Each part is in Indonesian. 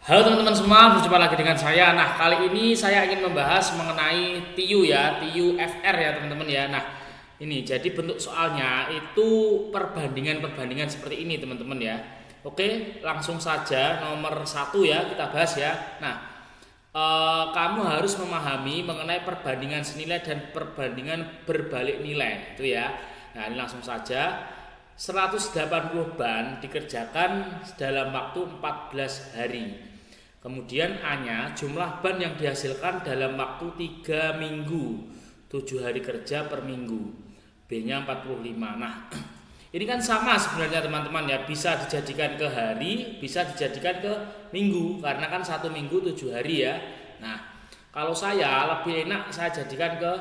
Halo teman-teman semua, berjumpa lagi dengan saya. Nah, kali ini saya ingin membahas mengenai TIU ya, TIU FR ya teman-teman ya. Nah, ini jadi bentuk soalnya itu perbandingan-perbandingan seperti ini teman-teman ya. Oke, langsung saja nomor satu ya kita bahas ya. Nah, kamu harus memahami mengenai perbandingan senilai dan perbandingan berbalik nilai itu ya. Nah, ini langsung saja. 180 ban dikerjakan dalam waktu 14 hari. Kemudian A-nya jumlah ban yang dihasilkan dalam waktu 3 minggu, 7 hari kerja per minggu. B-nya 45. Nah, ini kan sama sebenarnya teman-teman ya, bisa dijadikan ke hari, bisa dijadikan ke minggu, karena kan 1 minggu 7 hari ya. Nah, kalau saya lebih enak saya jadikan ke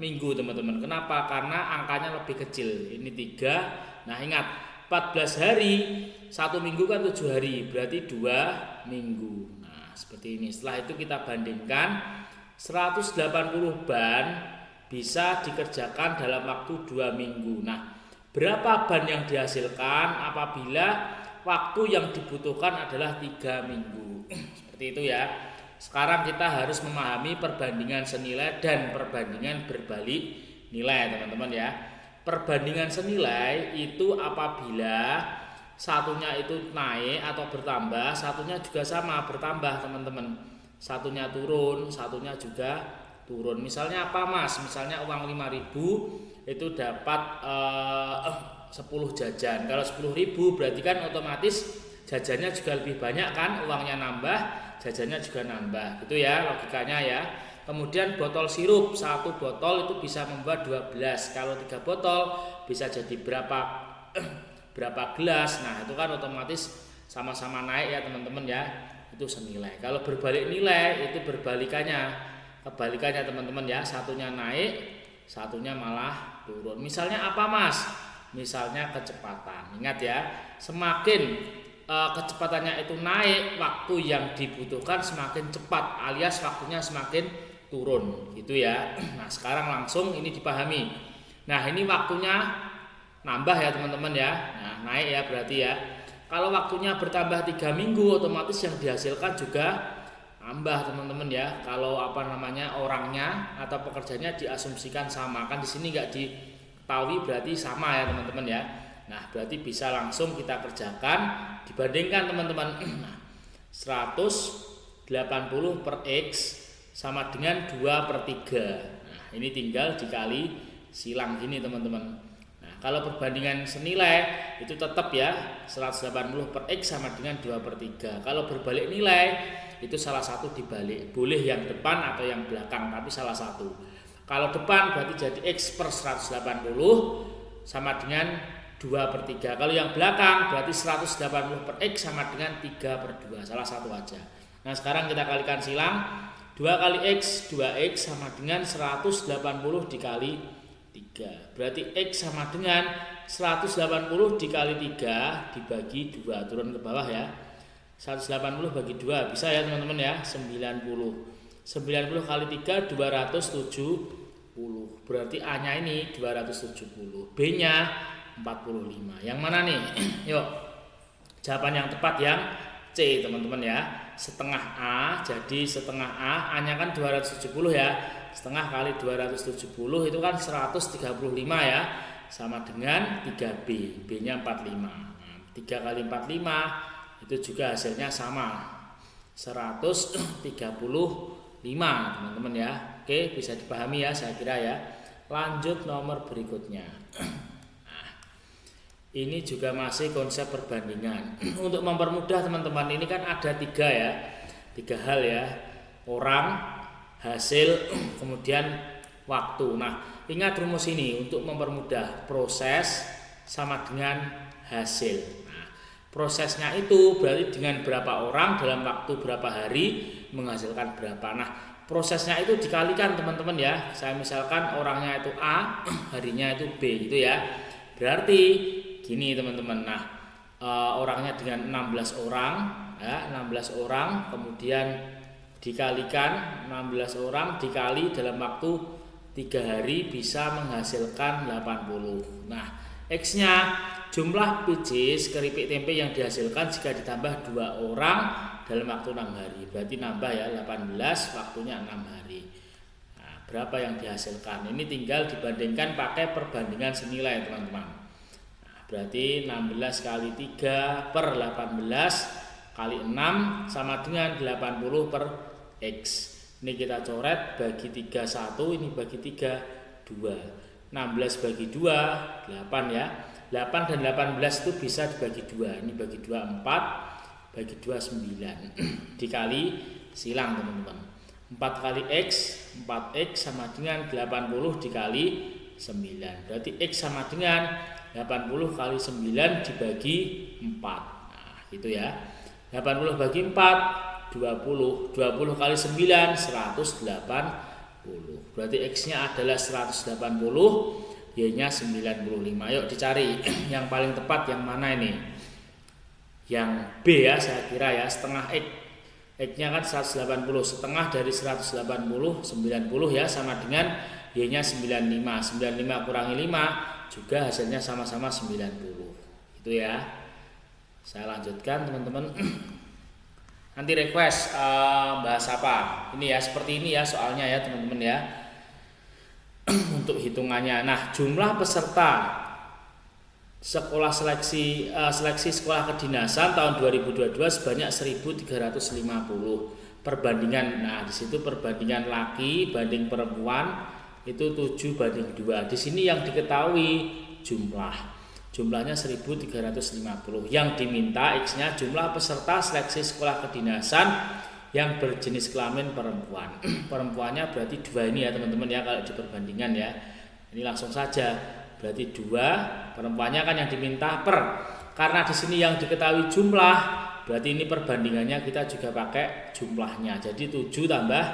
minggu teman-teman. Kenapa? Karena angkanya lebih kecil. Ini 3. Nah, ingat 14 hari, 1 minggu kan 7 hari, berarti 2 minggu. Seperti ini. Setelah itu kita bandingkan 180 ban bisa dikerjakan dalam waktu 2 minggu. Nah, berapa ban yang dihasilkan apabila waktu yang dibutuhkan adalah 3 minggu. Seperti itu ya. Sekarang kita harus memahami perbandingan senilai dan perbandingan berbalik nilai teman-teman ya. Perbandingan senilai itu apabila satunya itu naik atau bertambah, satunya juga sama bertambah teman-teman. Satunya turun, satunya juga turun. Misalnya apa mas? Misalnya uang 5.000 itu dapat 10 jajan. Kalau 10.000 berarti kan otomatis jajannya juga lebih banyak kan, uangnya nambah, jajannya juga nambah. Gitu ya logikanya ya. Kemudian botol sirup, 1 botol itu bisa membuat 12. Kalau 3 botol bisa jadi berapa gelas. Nah, itu kan otomatis sama-sama naik ya teman-teman ya. Itu senilai. Kalau berbalik nilai itu berbalikannya. Kebalikannya teman-teman ya. Satunya naik, satunya malah turun. Misalnya apa mas? Misalnya kecepatan. Ingat ya, semakin kecepatannya itu naik, waktu yang dibutuhkan semakin cepat, alias waktunya semakin turun gitu ya. Nah, sekarang langsung ini dipahami. Nah, ini waktunya nambah ya teman-teman ya. Nah, naik ya berarti ya. Kalau waktunya bertambah 3 minggu, otomatis yang dihasilkan juga nambah teman-teman ya. Kalau orangnya atau pekerjanya diasumsikan sama, kan di sini nggak diketahui berarti sama ya teman-teman ya. Nah, berarti bisa langsung kita kerjakan, dibandingkan teman-teman. 180 per X sama dengan 2/3. Nah, ini tinggal dikali silang gini teman-teman. Kalau perbandingan senilai itu tetap ya 180 per X sama dengan 2/3. Kalau berbalik nilai itu salah satu dibalik. Boleh yang depan atau yang belakang, tapi salah satu. Kalau depan berarti jadi X per 180 sama dengan 2/3. Kalau yang belakang berarti 180 per X sama dengan 3/2. Salah satu aja. Nah, sekarang kita kalikan silang. 2 kali X, 2X sama dengan 180 dikali 3. Berarti X sama dengan 180 dikali 3 dibagi 2. Turun ke bawah ya. 180 bagi 2 bisa ya teman-teman ya. 90. 90 kali 3 270. Berarti A-nya ini 270. B-nya 45. Yang mana nih? Yuk. Jawaban yang tepat yang C teman-teman ya. Setengah A, jadi setengah A-nya kan 270 ya. Setengah kali 270 itu kan 135 ya. Sama dengan 3B. B-nya 45. Nah, 3 kali 45 itu juga hasilnya sama. 135 teman-teman ya. Oke, bisa dipahami ya saya kira ya. Lanjut nomor berikutnya. Ini juga masih konsep perbandingan. Untuk mempermudah teman-teman, ini kan ada 3 ya. 3 hal ya. Orang, hasil, kemudian waktu. Nah, ingat rumus ini untuk mempermudah. Proses sama dengan hasil. Nah, prosesnya itu berarti dengan berapa orang dalam waktu berapa hari menghasilkan berapa. Nah, prosesnya itu dikalikan teman-teman ya. Saya misalkan orangnya itu A, harinya itu B gitu ya. Berarti gini teman-teman. Nah, orangnya dengan 16 orang ya, 16 orang kemudian dikalikan 16 orang dikali dalam waktu 3 hari bisa menghasilkan 80. Nah, X-nya jumlah pieces keripik tempe yang dihasilkan jika ditambah 2 orang dalam waktu 6 hari. Berarti nambah ya 18, waktunya 6 hari. Nah, berapa yang dihasilkan? Ini tinggal dibandingkan pakai perbandingan senilai teman-teman. Nah, berarti 16 kali 3 per 18 kali 6 sama dengan 80 per X. Ini kita coret, bagi 3 1, ini bagi 3 2. 16 bagi 2 8 ya. 8 dan 18 itu bisa dibagi 2. Ini bagi 2 4, bagi 2 9. Dikali silang teman-teman. 4 kali X, 4X sama dengan 80 dikali 9. Berarti X sama dengan 80 kali 9 dibagi 4. Nah, gitu ya. 80 bagi 4 20. 20 kali 9 180. Berarti X-nya adalah 180, Y-nya 95. Yuk dicari yang paling tepat yang mana ini? Yang B ya, saya kira ya, setengah X. X-nya kan 180, setengah dari 180 90 ya, sama dengan Y-nya 95. 95 kurangi 5 juga hasilnya sama-sama 90. Itu ya. Saya lanjutkan teman-teman. Nanti request bahas apa? Ini ya, seperti ini ya soalnya ya teman-teman ya. Untuk hitungannya. Nah, jumlah peserta sekolah seleksi sekolah kedinasan tahun 2022 sebanyak 1.350. Perbandingan, nah di situ perbandingan laki banding perempuan itu 7 banding 2. Di sini yang diketahui jumlahnya 1.350. Yang diminta X-nya jumlah peserta seleksi sekolah kedinasan yang berjenis kelamin perempuan. Perempuannya berarti 2 ini ya teman-teman ya, kalau diperbandingan ya. Ini langsung saja. Berarti 2, perempuannya kan yang diminta per. Karena di sini yang diketahui jumlah, berarti ini perbandingannya kita juga pakai jumlahnya. Jadi 7 tambah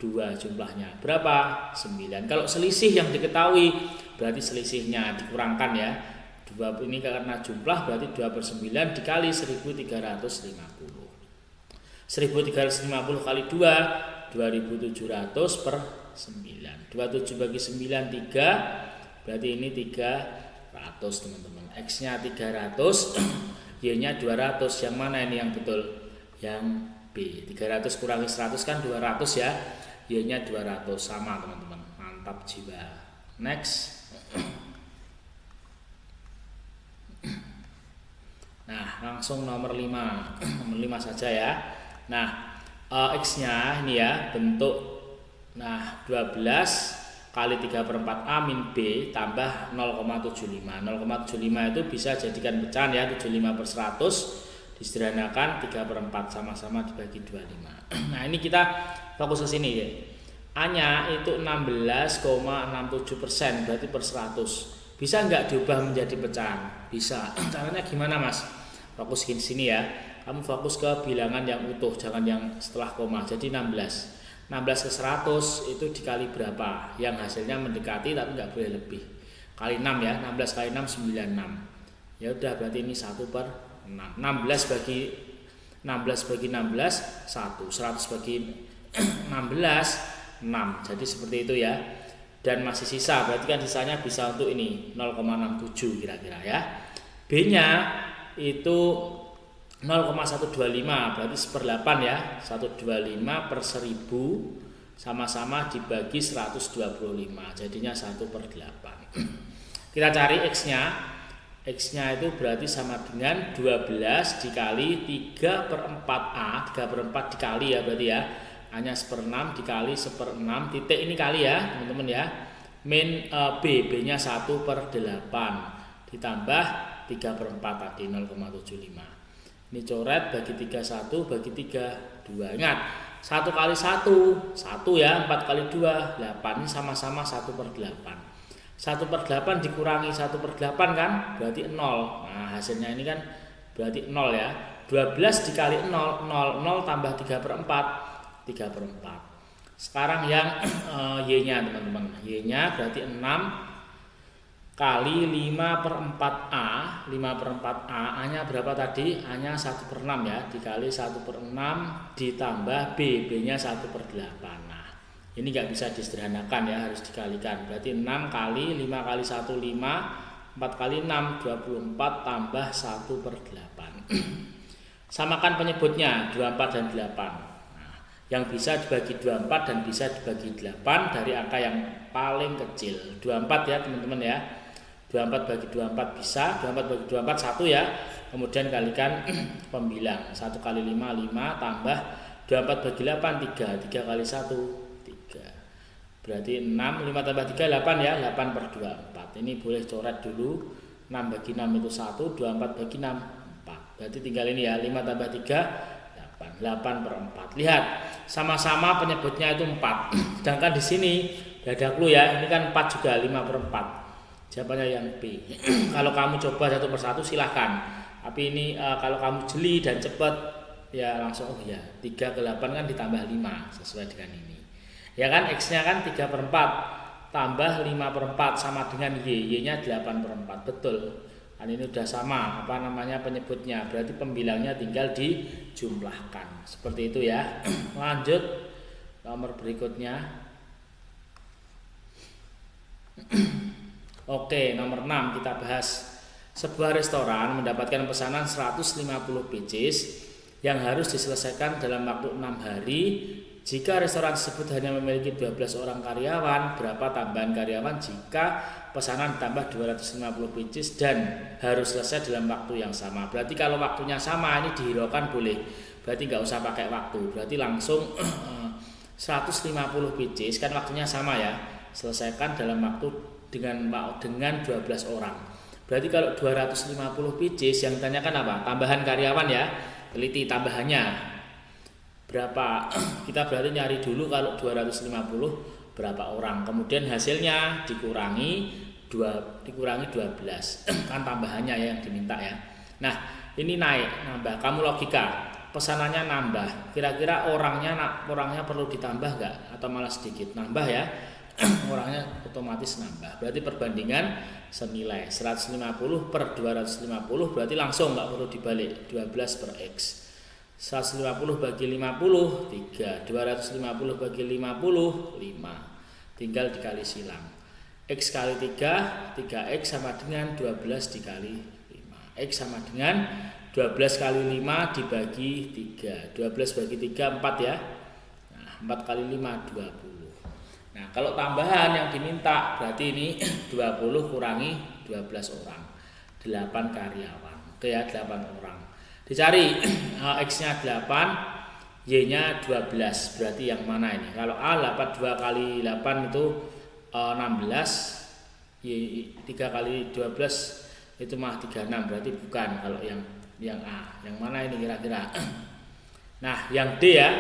2 jumlahnya. Berapa? 9. Kalau selisih yang diketahui, berarti selisihnya dikurangkan ya. 2 ini karena jumlah berarti 2/9 dikali 1.350. 1.350 kali 2 2.700 per 9. 27 bagi 9 3, berarti ini 300 teman-teman. X nya 300, Y nya 200. Yang mana ini yang betul? Yang B. 300 kurangi 100 kan 200 ya. Y nya 200, sama teman-teman. Mantap jiwa. Next. Nah, langsung nomor 5. Nomor 5 saja ya. Nah, X-nya ini ya, bentuk 12 kali 3/4 A min B tambah 0,75. 0,75 itu bisa jadikan pecahan ya, 75/100 disederhanakan 3/4 sama-sama dibagi 25. Nah, ini kita fokus ke sini ya. A-nya itu 16,67%, berarti per 100. Bisa nggak diubah menjadi pecahan? Bisa. Caranya gimana, Mas? Fokus ke sini ya. Kamu fokus ke bilangan yang utuh, jangan yang setelah koma. Jadi 16 ke 100 itu dikali berapa? Yang hasilnya mendekati tapi nggak boleh lebih. Kali 6 ya, 16 kali 6 96. Ya udah, berarti ini 1/6. 16 bagi 16 1. 100 bagi 16 6. Jadi seperti itu ya. Dan masih sisa, berarti kan sisanya bisa untuk ini 0,67 kira-kira ya. B-nya itu 0,125, berarti 1/8 ya. 125 per 1000 sama-sama dibagi 125, jadinya 1/8. Kita cari X-nya. X-nya itu berarti sama dengan 12 dikali 3/4A. 3/4 dikali ya berarti ya. Hanya 1/6 dikali 1/6, titik ini kali ya teman-teman ya. Min B-nya 1/8 ditambah 3/4 tadi 0,75. Ini coret, bagi 3 1, bagi 3 2. Ingat, 1 kali 1 1 ya, 4 kali 2 8. Ini sama-sama 1/8. 1/8 dikurangi 1/8 kan berarti 0. Nah, hasilnya ini kan berarti 0 ya. 12 dikali 0 0 tambah 3/4 3/4. Sekarang yang Y-nya teman-teman. Y-nya berarti 6 kali 5/4A. 5/4A, A-nya berapa tadi? A-nya 1/6 ya, dikali 1/6 ditambah B-nya 1/8. Nah, ini nggak bisa disederhanakan ya, harus dikalikan. Berarti 6 kali 5 kali 1 5, 4 kali 6 24 tambah 1/8. Samakan penyebutnya 24 dan 8. Nah, yang bisa dibagi 24 dan bisa dibagi 8 dari angka yang paling kecil. 24 ya teman-teman ya. 24 bagi 24 bisa, 24 bagi 24 1 ya. Kemudian kalikan pembilang. 1 kali 5 5 tambah 24 bagi 8 3. 3 kali 1 3. Berarti 6, 5 tambah 3 8 ya. 8 per 24. Ini boleh coret dulu. 6 bagi 6 itu 1, 24 bagi 6 4. Berarti tinggal ini ya, 5 tambah 3 8. 8 per 4. Lihat, sama-sama penyebutnya itu 4. Sedangkan di sini ada clue ya. Ini kan 4 juga, 5 per 4. Jawabannya yang B. Kalau kamu coba satu persatu silahkan. Tapi ini kalau kamu jeli dan cepat ya langsung oh ya 3 ke 8 kan ditambah 5 sesuai dengan ini. Ya kan X-nya kan 3 per 4 tambah 5 per 4 sama dengan Y. Y-nya 8 per 4. Betul. Dan ini udah sama apa namanya penyebutnya. Berarti pembilangnya tinggal dijumlahkan. Seperti itu ya. Lanjut nomor berikutnya. Oke, nomor 6 kita bahas. Sebuah restoran mendapatkan pesanan 150 pieces yang harus diselesaikan dalam waktu 6 hari. Jika restoran tersebut hanya memiliki 12 orang karyawan, berapa tambahan karyawan jika pesanan tambah 250 pieces dan harus selesai dalam waktu yang sama? Berarti kalau waktunya sama ini dihiraukan boleh. Berarti nggak usah pakai waktu. Berarti langsung 150 pieces kan waktunya sama ya. Selesaikan dalam waktu dengan 12 orang. Berarti kalau 250 pieces yang ditanyakan apa? Tambahan karyawan ya. Teliti tambahannya berapa? Kita berarti nyari dulu kalau 250 berapa orang. Kemudian hasilnya dikurangi 12 kan tambahannya yang diminta ya. Nah, ini naik nambah. Kamu logika. Pesanannya nambah. Kira-kira orangnya perlu ditambah enggak atau malah sedikit? Nambah ya. Orangnya otomatis nambah. Berarti perbandingan senilai 150 per 250 berarti langsung nggak perlu dibalik 12 per X. 150 bagi 50 3, 250 bagi 50 5. Tinggal dikali silang. X kali 3 3X sama dengan 12 dikali 5. X sama dengan 12 kali 5 dibagi 3. 12 bagi 3 4 ya. Nah, 4 kali 5 20. Nah, kalau tambahan yang diminta berarti ini 20 kurangi 12 orang. 8 karyawan. Oke ya, 8 orang. Dicari X-nya 8, Y-nya 12. Berarti yang mana ini? Kalau A 82 kali 8 itu 16, Y 3 kali 12 itu mah 36. Berarti bukan kalau yang A. Yang mana ini kira-kira? Nah, yang D ya.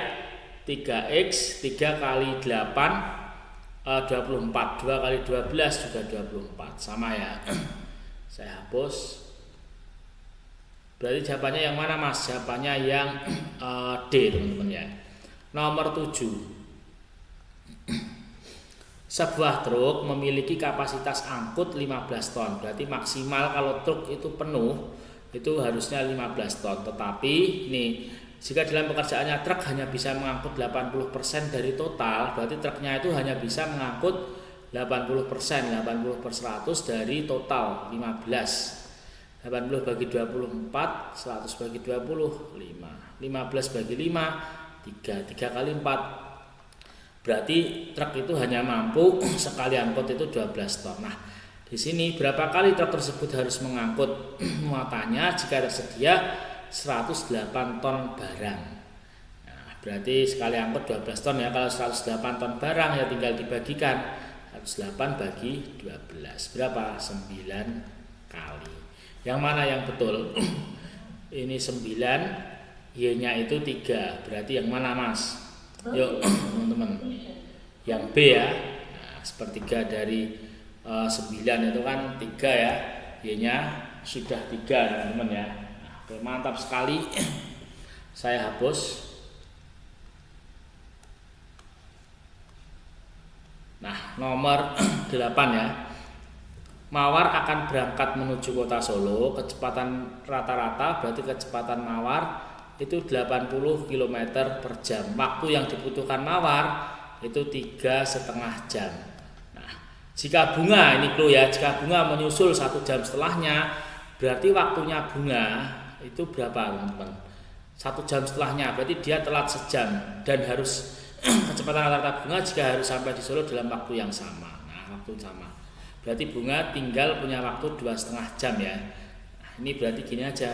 3X 3 kali 8 24, 2 kali 12 juga 24, sama ya. Saya hapus. Berarti jawabannya yang mana mas? Jawabannya yang D teman-teman ya. Nomor 7. Sebuah truk memiliki kapasitas angkut 15 ton. Berarti maksimal kalau truk itu penuh itu harusnya 15 ton. Tetapi nih, jika dalam pekerjaannya truk hanya bisa mengangkut 80% dari total, berarti truknya itu hanya bisa mengangkut 80%, 80 per 100 dari total 15. 80 bagi 24, 100 bagi 20, 5. 15 bagi 5, 3. 3 kali 4. Berarti truk itu hanya mampu sekali angkut itu 12 ton. Nah, di sini berapa kali truk tersebut harus mengangkut muatannya jika tersedia 108 ton barang. Nah, berarti sekali angkut 12 ton ya. Kalau 108 ton barang ya tinggal dibagikan 108 bagi 12. Berapa? 9 kali. Yang mana yang betul? Ini 9, Y-nya itu 3. Berarti yang mana mas? Yuk teman-teman. Yang B ya. Nah, sepertiga dari 9 itu kan 3 ya. Y-nya sudah 3 teman-teman ya. Oke, mantap sekali. Saya hapus. Nah, nomor 8 ya. Mawar akan berangkat menuju kota Solo. Kecepatan rata-rata berarti kecepatan mawar itu 80 km per jam. Waktu yang dibutuhkan mawar itu 3,5 jam. Nah, jika bunga ini clue ya, jika bunga menyusul 1 jam setelahnya, berarti waktunya bunga itu berapa teman-teman? 1 jam setelahnya, berarti dia telat sejam dan harus kecepatan rata-rata bunga jika harus sampai di Solo dalam waktu yang sama. Nah, waktu sama. Berarti bunga tinggal punya waktu 2,5 jam ya. Nah, ini berarti gini aja.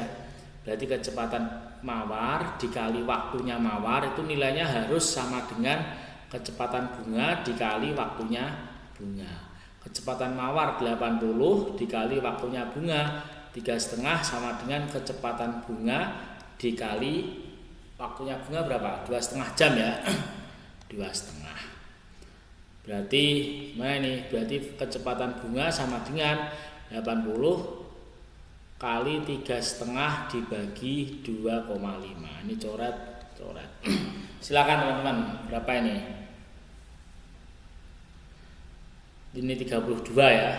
Berarti kecepatan mawar dikali waktunya mawar itu nilainya harus sama dengan kecepatan bunga dikali waktunya bunga. Kecepatan mawar 80 dikali waktunya bunga 3,5 sama dengan kecepatan bunga dikali waktunya bunga berapa? 2,5 jam ya. 2,5. Berarti mana ini? Berarti kecepatan bunga sama dengan 80 kali 3,5 dibagi 2,5. Ini coret. Silakan teman-teman, berapa ini? Ini 32 ya.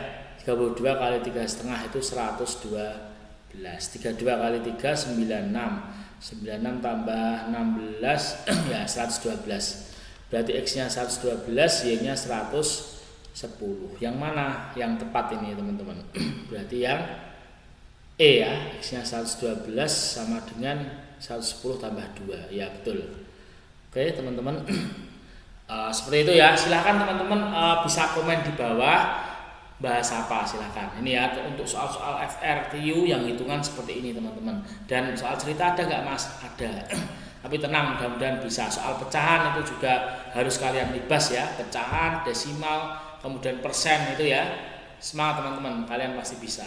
32 kali 3,5 itu 112. 32 kali 3 96. 96 tambah 16 ya 112. Berarti X-nya 112, Y-nya 110. Yang mana yang tepat ini teman-teman? Berarti yang E ya, X-nya 112 sama dengan 110 tambah 2. Ya betul. Oke teman-teman. Seperti itu ya. Silahkan teman-teman bisa komen di bawah bahas apa, silahkan. Ini ya untuk soal-soal FR TU yang hitungan seperti ini teman-teman. Dan soal cerita ada nggak Mas? Ada. Tapi tenang, mudah-mudahan bisa. Soal pecahan itu juga harus kalian libas ya. Pecahan, desimal, kemudian persen itu ya. Semangat teman-teman, kalian pasti bisa.